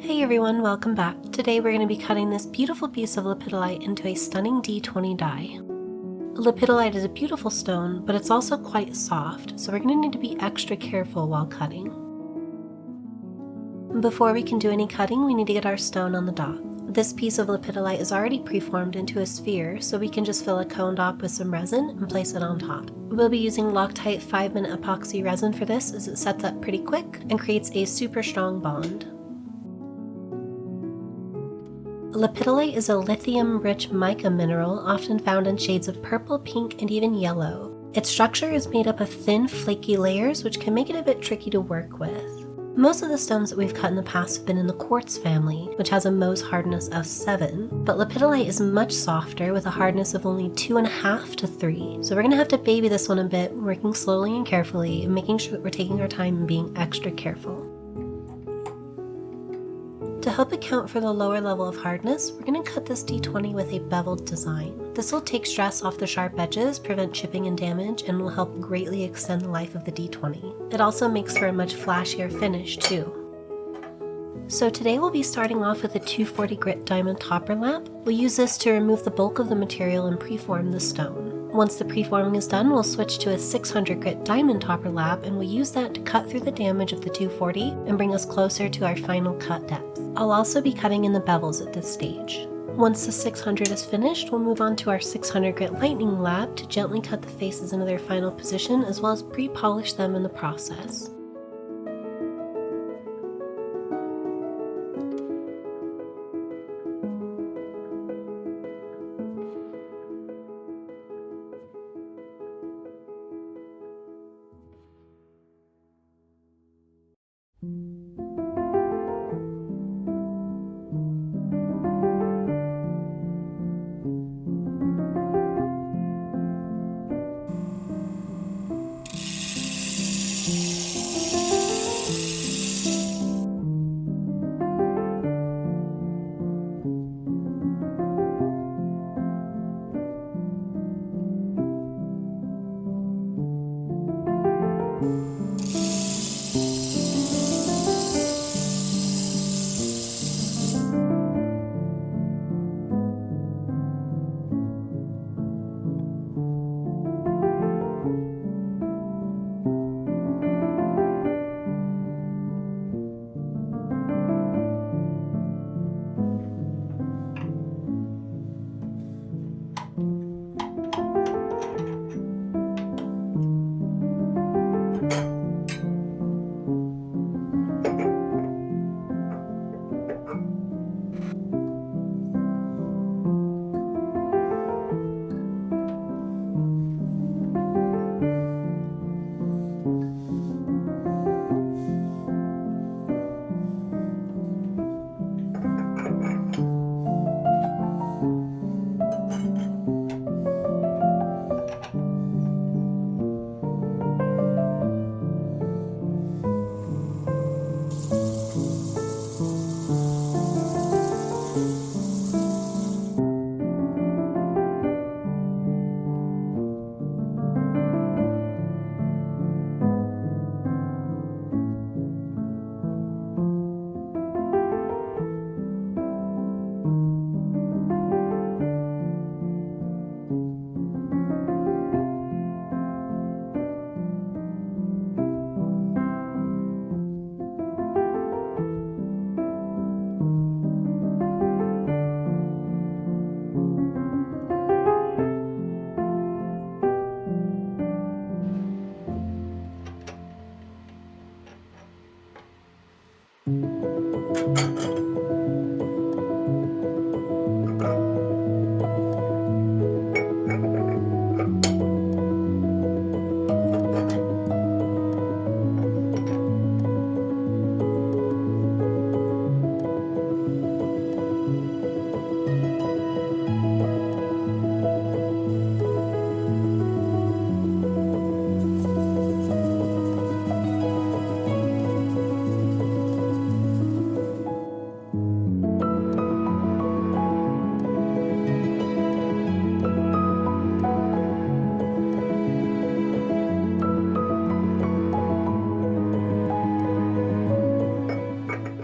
Hey everyone, welcome back. Today we're going to be cutting this beautiful piece of lepidolite into a stunning D20 die. Lepidolite is a beautiful stone, but it's also quite soft, so we're going to need to be extra careful while cutting. Before we can do any cutting, we need to get our stone on the dot. This piece of lepidolite is already preformed into a sphere, so we can just fill a cone dot with some resin and place it on top. We'll be using Loctite 5-minute epoxy resin for this, as it sets up pretty quick and creates a super strong bond. Lepidolite is a lithium-rich mica mineral often found in shades of purple, pink, and even yellow. Its structure is made up of thin, flaky layers, which can make it a bit tricky to work with. Most of the stones that we've cut in the past have been in the quartz family, which has a Mohs hardness of 7, but lepidolite is much softer with a hardness of only 2.5 to 3, so we're going to have to baby this one a bit, working slowly and carefully, and making sure that we're taking our time and being extra careful. To help account for the lower level of hardness, we're going to cut this D20 with a beveled design. This will take stress off the sharp edges, prevent chipping and damage, and will help greatly extend the life of the D20. It also makes for a much flashier finish too. So today we'll be starting off with a 240 grit diamond topper lap. We'll use this to remove the bulk of the material and preform the stone. Once the preforming is done, we'll switch to a 600 grit diamond topper lap, and we'll use that to cut through the damage of the 240 and bring us closer to our final cut depth. I'll also be cutting in the bevels at this stage. Once the 600 is finished, we'll move on to our 600 grit lightning lap to gently cut the faces into their final position, as well as pre-polish them in the process.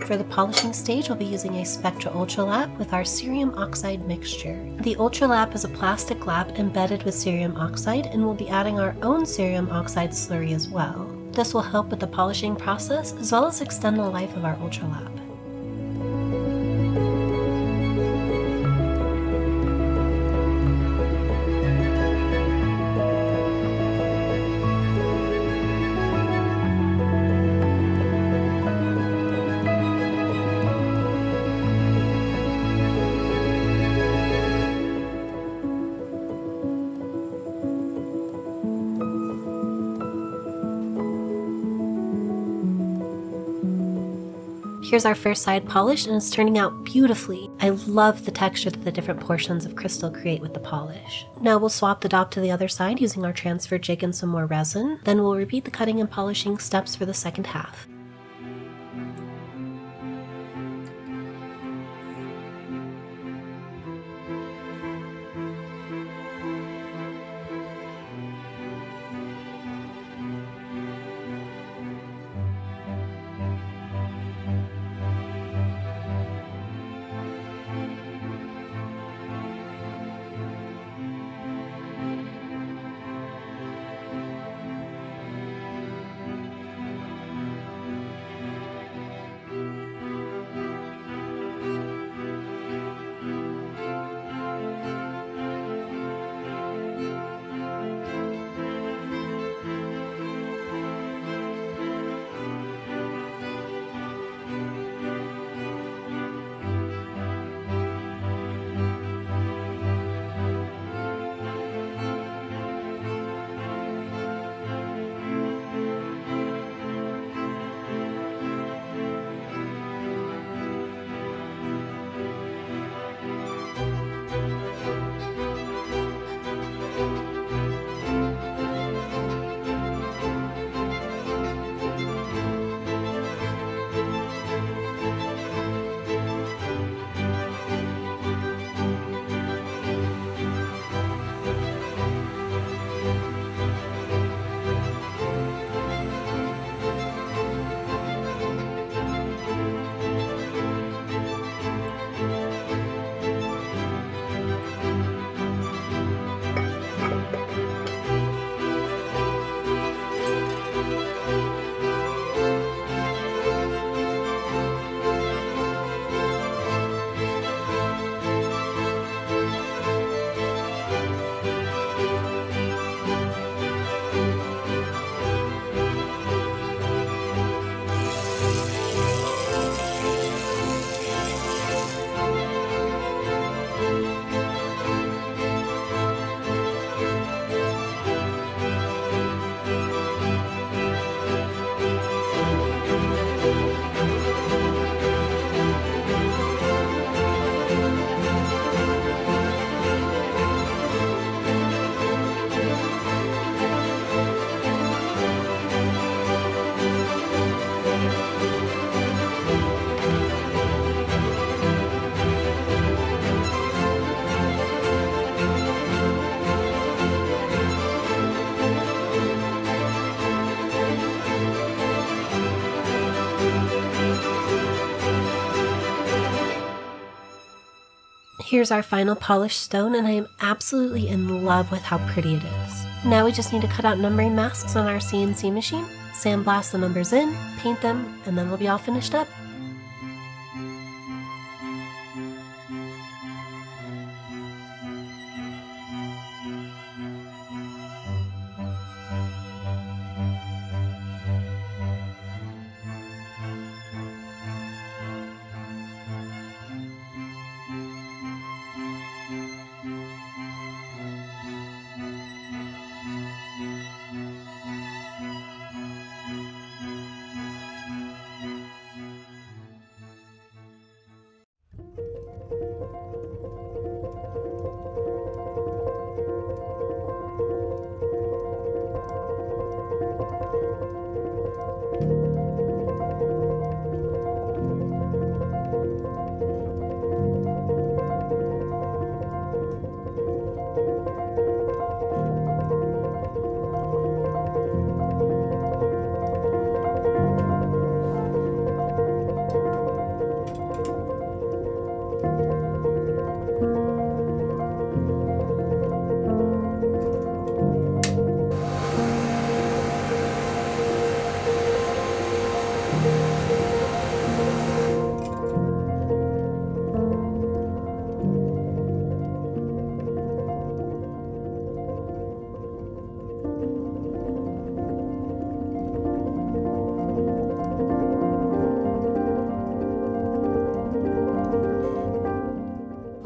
For the polishing stage, we'll be using a Spectra Ultra Lap with our cerium oxide mixture. The Ultra Lap is a plastic lap embedded with cerium oxide, and we'll be adding our own cerium oxide slurry as well. This will help with the polishing process as well as extend the life of our Ultra Lap. Here's our first side polish, and it's turning out beautifully. I love the texture that the different portions of crystal create with the polish. Now we'll swap the dop to the other side using our transfer jig and some more resin. Then we'll repeat the cutting and polishing steps for the second half. Here's our final polished stone, and I am absolutely in love with how pretty it is. Now we just need to cut out numbering masks on our CNC machine, sandblast the numbers in, paint them, and then we'll be all finished up.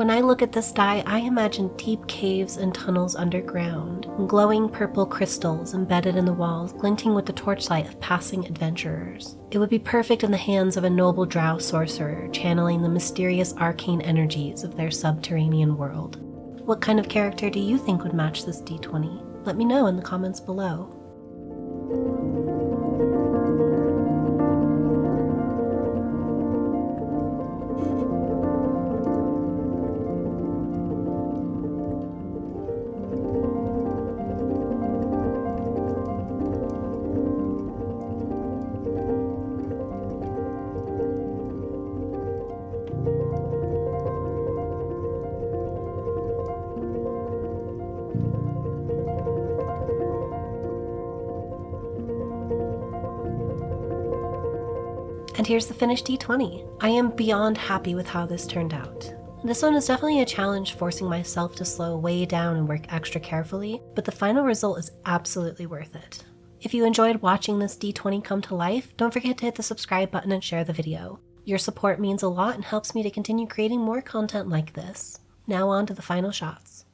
When I look at this die, I imagine deep caves and tunnels underground, and glowing purple crystals embedded in the walls, glinting with the torchlight of passing adventurers. It would be perfect in the hands of a noble drow sorcerer, channeling the mysterious arcane energies of their subterranean world. What kind of character do you think would match this D20? Let me know in the comments below. And here's the finished D20. I am beyond happy with how this turned out. This one is definitely a challenge, forcing myself to slow way down and work extra carefully, but the final result is absolutely worth it. If you enjoyed watching this D20 come to life, don't forget to hit the subscribe button and share the video. Your support means a lot and helps me to continue creating more content like this. Now on to the final shots.